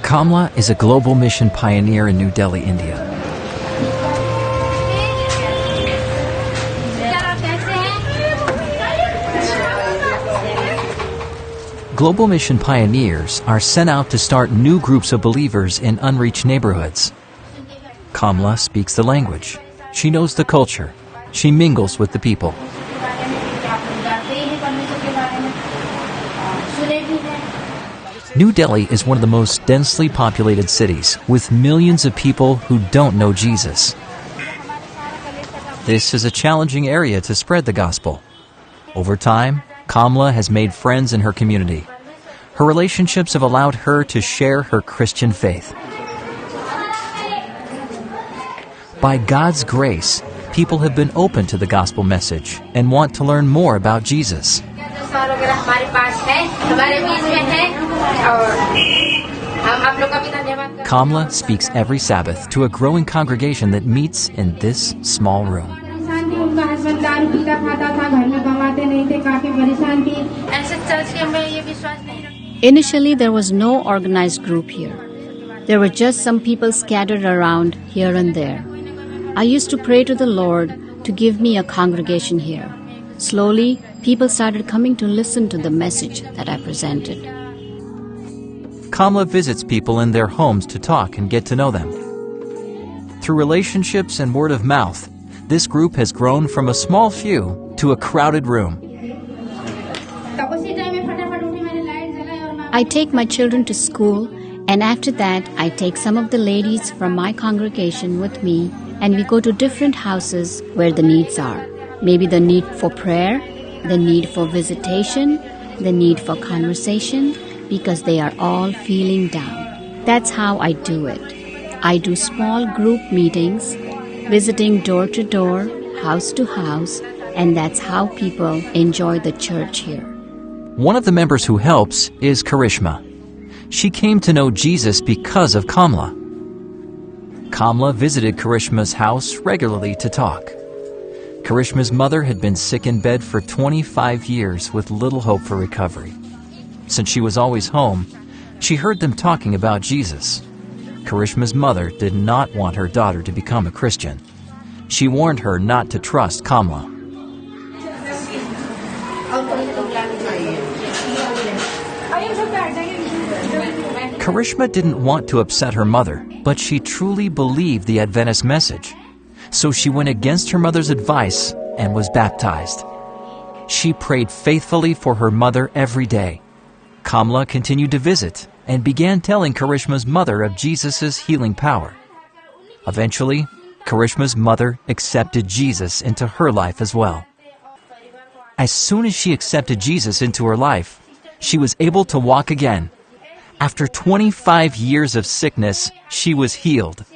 Kamla is a global mission pioneer in New Delhi, India. Global mission pioneers are sent out to start new groups of believers in unreached neighborhoods. Kamla speaks the language. She knows the culture. She mingles with the people. New Delhi is one of the most densely populated cities, with millions of people who don't know Jesus. This is a challenging area to spread the gospel. Over time, Kamla has made friends in her community. Her relationships have allowed her to share her Christian faith. By God's grace, people have been open to the gospel message and want to learn more about Jesus. Kamla speaks every Sabbath to a growing congregation that meets in this small room. Initially, there was no organized group here. There were just some people scattered around here and there. I used to pray to the Lord to give me a congregation here. Slowly, people started coming to listen to the message that I presented. Kamla visits people in their homes to talk and get to know them. Through relationships and word of mouth, this group has grown from a small few to a crowded room. I take my children to school, and after that, I take some of the ladies from my congregation with me, and we go to different houses where the needs are. Maybe the need for prayer, the need for visitation, the need for conversation, because they are all feeling down. That's how I do it. I do small group meetings, visiting door to door, house to house, and that's how people enjoy the church here. One of the members who helps is Karishma. She came to know Jesus because of Kamla. Kamla visited Karishma's house regularly to talk. Karishma's mother had been sick in bed for 25 years with little hope for recovery. Since she was always home, she heard them talking about Jesus. Karishma's mother did not want her daughter to become a Christian. She warned her not to trust Kamla. Karishma didn't want to upset her mother, but she truly believed the Adventist message. So she went against her mother's advice and was baptized. She prayed faithfully for her mother every day. Kamla continued to visit and began telling Karishma's mother of Jesus' healing power. Eventually, Karishma's mother accepted Jesus into her life as well. As soon as she accepted Jesus into her life, she was able to walk again. After 25 years of sickness, she was healed.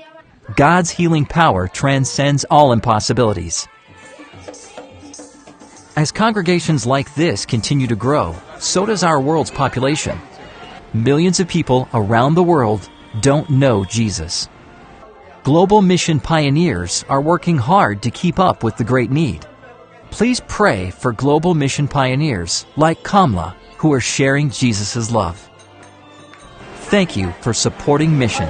God's healing power transcends all impossibilities. As congregations like this continue to grow, so does our world's population. Millions of people around the world don't know Jesus. Global mission pioneers are working hard to keep up with the great need. Please pray for global mission pioneers like Kamla who are sharing Jesus' love. Thank you for supporting mission.